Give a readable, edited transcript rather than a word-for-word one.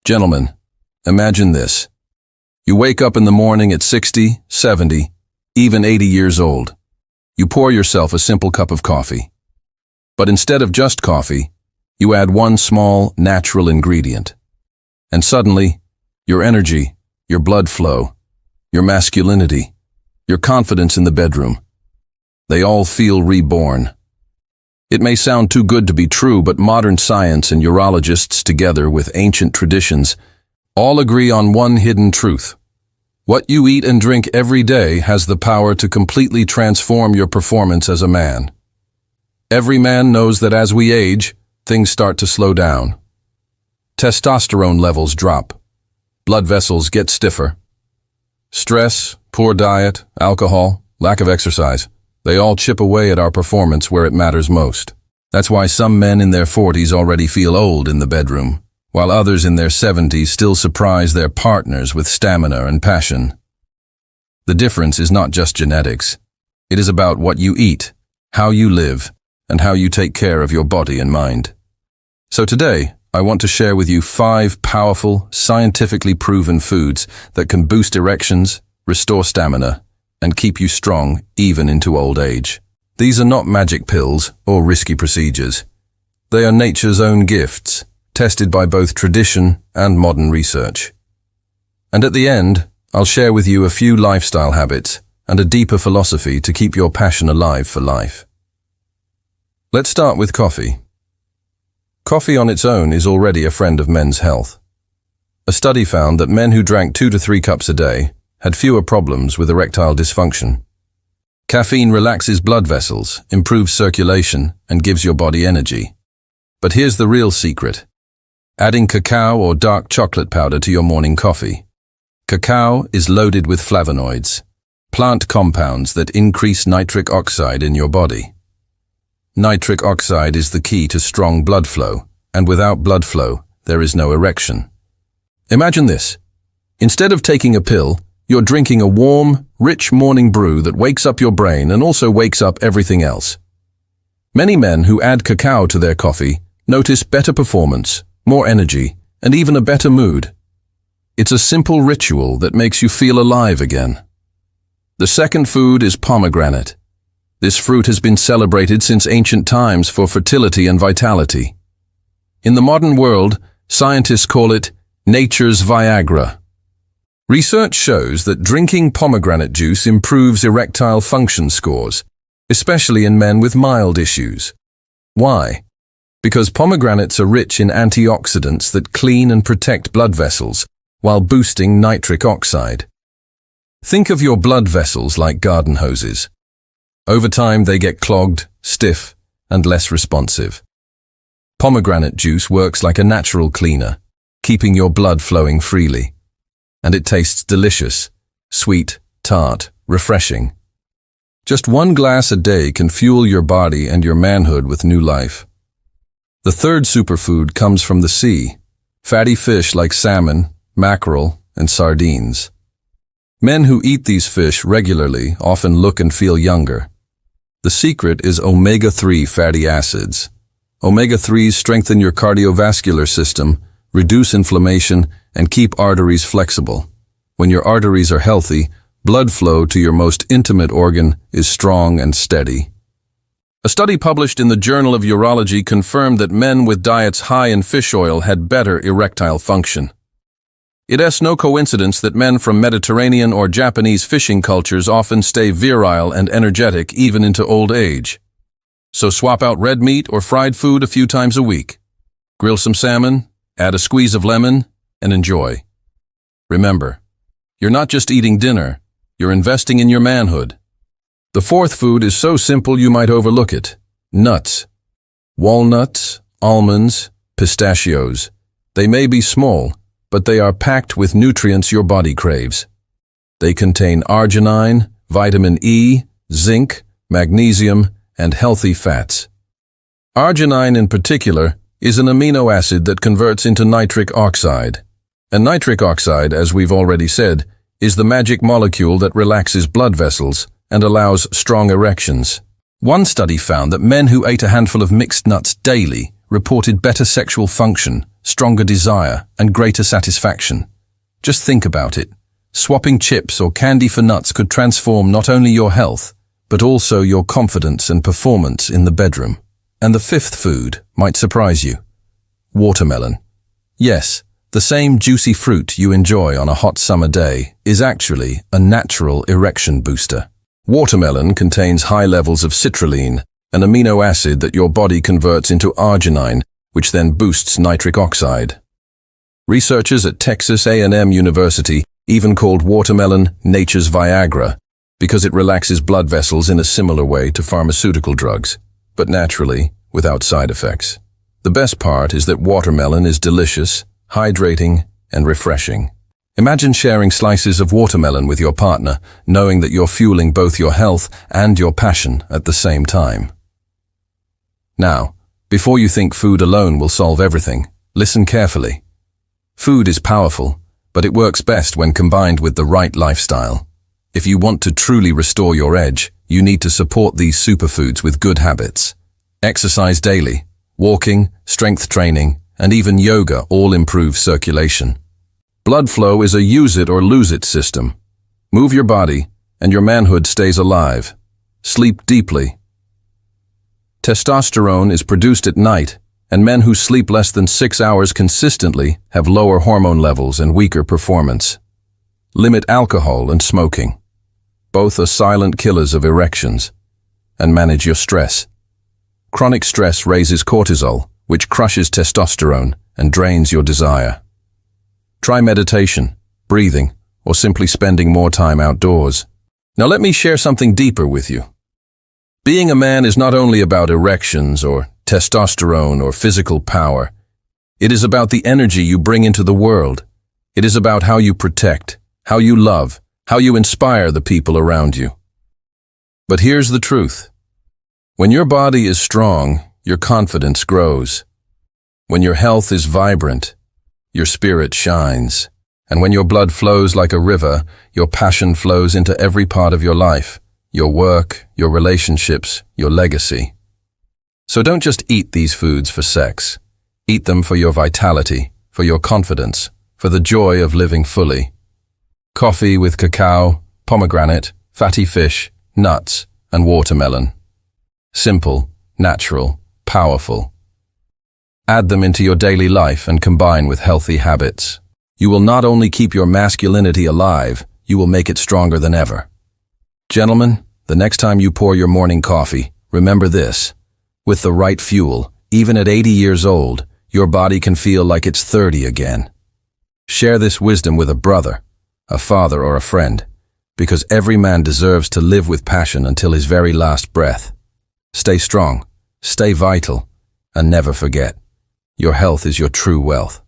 Gentlemen, imagine this. You wake up in the morning at 60, 70, even 80 years old. You pour yourself a simple cup of coffee. But instead of just coffee, you add one small, natural ingredient. And suddenly, your energy, your blood flow, your masculinity, your confidence in the bedroom, they all feel reborn. It may sound too good to be true, but modern science and urologists, together with ancient traditions, all agree on one hidden truth. What you eat and drink every day has the power to completely transform your performance as a man. Every man knows that as we age, things start to slow down. Testosterone levels drop. Blood vessels get stiffer. Stress, poor diet, alcohol, lack of exercise, they all chip away at our performance where it matters most. That's why some men in their 40s already feel old in the bedroom, while others in their 70s still surprise their partners with stamina and passion. The difference is not just genetics. It is about what you eat, how you live, and how you take care of your body and mind. So today, I want to share with you 5 powerful, scientifically proven foods that can boost erections, restore stamina, and keep you strong even into old age. These are not magic pills or risky procedures. They are nature's own gifts, tested by both tradition and modern research. And at the end, I'll share with you a few lifestyle habits and a deeper philosophy to keep your passion alive for life. Let's start with coffee. Coffee on its own is already a friend of men's health. A study found that men who drank 2 to 3 cups a day had fewer problems with erectile dysfunction. Caffeine relaxes blood vessels, improves circulation, and gives your body energy. But here's the real secret. Adding cacao or dark chocolate powder to your morning coffee. Cacao is loaded with flavonoids, plant compounds that increase nitric oxide in your body. Nitric oxide is the key to strong blood flow, and without blood flow, there is no erection. Imagine this. Instead of taking a pill, you're drinking a warm, rich morning brew that wakes up your brain and also wakes up everything else. Many men who add cacao to their coffee notice better performance, more energy, and even a better mood. It's a simple ritual that makes you feel alive again. The second food is pomegranate. This fruit has been celebrated since ancient times for fertility and vitality. In the modern world, scientists call it nature's Viagra. Research shows that drinking pomegranate juice improves erectile function scores, especially in men with mild issues. Why? Because pomegranates are rich in antioxidants that clean and protect blood vessels while boosting nitric oxide. Think of your blood vessels like garden hoses. Over time, they get clogged, stiff, and less responsive. Pomegranate juice works like a natural cleaner, keeping your blood flowing freely. And it tastes delicious, sweet, tart, refreshing. Just 1 glass a day can fuel your body and your manhood with new life. The third superfood comes from the sea, fatty fish like salmon, mackerel, and sardines. Men who eat these fish regularly often look and feel younger. The secret is omega-3 fatty acids. Omega-3s strengthen your cardiovascular system, reduce inflammation, and keep arteries flexible. When your arteries are healthy, blood flow to your most intimate organ is strong and steady. A study published in the Journal of Urology confirmed that men with diets high in fish oil had better erectile function. It is no coincidence that men from Mediterranean or Japanese fishing cultures often stay virile and energetic even into old age. So swap out red meat or fried food a few times a week. Grill some salmon, add a squeeze of lemon, and enjoy. Remember, you're not just eating dinner, you're investing in your manhood. The fourth food is so simple you might overlook it. Nuts. Walnuts, almonds, pistachios. They may be small, but they are packed with nutrients your body craves. They contain arginine, vitamin E, zinc, magnesium, and healthy fats. Arginine in particular is an amino acid that converts into nitric oxide. And nitric oxide, as we've already said, is the magic molecule that relaxes blood vessels and allows strong erections. One study found that men who ate a handful of mixed nuts daily reported better sexual function stronger desire, and greater satisfaction. Just think about it. Swapping chips or candy for nuts could transform not only your health, but also your confidence and performance in the bedroom. And the fifth food might surprise you. Watermelon. Yes, the same juicy fruit you enjoy on a hot summer day is actually a natural erection booster. Watermelon contains high levels of citrulline, an amino acid that your body converts into arginine, which then boosts nitric oxide. Researchers at Texas A&M University even called watermelon nature's Viagra, because it relaxes blood vessels in a similar way to pharmaceutical drugs, but naturally, without side effects. The best part is that watermelon is delicious, hydrating, and refreshing. Imagine sharing slices of watermelon with your partner, knowing that you're fueling both your health and your passion at the same time. Now, before you think food alone will solve everything, listen carefully. Food is powerful, but it works best when combined with the right lifestyle. If you want to truly restore your edge, you need to support these superfoods with good habits. Exercise daily. Walking, strength training, and even yoga all improve circulation. Blood flow is a use it or lose it system. Move your body, and your manhood stays alive. Sleep deeply. Testosterone is produced at night, and men who sleep less than 6 hours consistently have lower hormone levels and weaker performance. Limit alcohol and smoking. Both are silent killers of erections. And manage your stress. Chronic stress raises cortisol, which crushes testosterone and drains your desire. Try meditation, breathing, or simply spending more time outdoors. Now let me share something deeper with you. Being a man is not only about erections or testosterone or physical power. It is about the energy you bring into the world. It is about how you protect, how you love, how you inspire the people around you. But here's the truth. When your body is strong, your confidence grows. When your health is vibrant, your spirit shines. And when your blood flows like a river, your passion flows into every part of your life, your work, your relationships, your legacy. So don't just eat these foods for sex. Eat them for your vitality, for your confidence, for the joy of living fully. Coffee with cacao, pomegranate, fatty fish, nuts, and watermelon. Simple, natural, powerful. Add them into your daily life and combine with healthy habits. You will not only keep your masculinity alive, you will make it stronger than ever. Gentlemen, the next time you pour your morning coffee, remember this. With the right fuel, even at 80 years old, your body can feel like it's 30 again. Share this wisdom with a brother, a father, or a friend, because every man deserves to live with passion until his very last breath. Stay strong, stay vital, and never forget, your health is your true wealth.